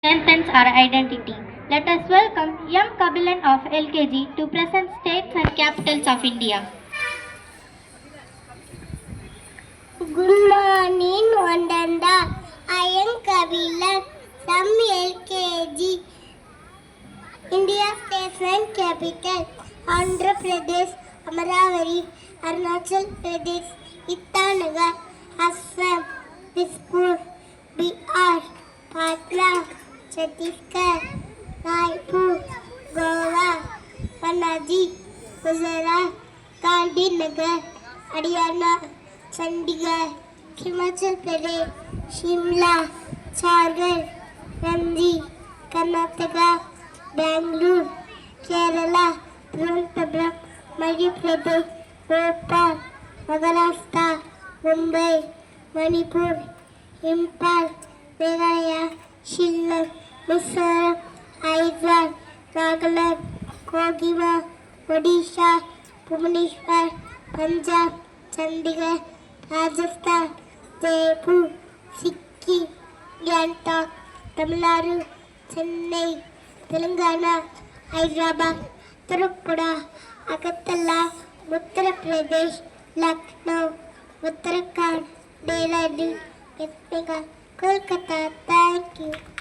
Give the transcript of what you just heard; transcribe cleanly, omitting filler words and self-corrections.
strengthens our identity. Let us welcome M. Kabilan of LKG to present states and capitals of India. Good morning, Wandanda. I am Kabilan from LKG. India states and capital: Andhra Pradesh, Amaravati, Arunachal Pradesh, Itanagar, Assam, Dispur, Bihar, Patna, Chhattisgarh, Raipur, Goa, Panaji, Gujarat, Gandhinagar, Haryana, Chandigarh, Himachal Pradesh, Shimla, Jharkhand, Ranchi, Karnataka, Bangalore, Kerala, Trivandrum, Madhya Pradesh, Bhopal, Maharashtra, Mumbai, Manipur, Impal, Meghalaya, Shillong, Mizoram, Aizawl, Nagaland, Kohima, Odisha, Bhubaneswar, Punjab, Chandigarh, Rajasthan, Jaipur, Sikkim, Gangtok, Tamil Nadu, Chennai, Telangana, Hyderabad, Tripura, Agartala, Uttar Pradesh, Lucknow, Uttarakhand, Delhi, West Bengal, Kolkata. Thank you.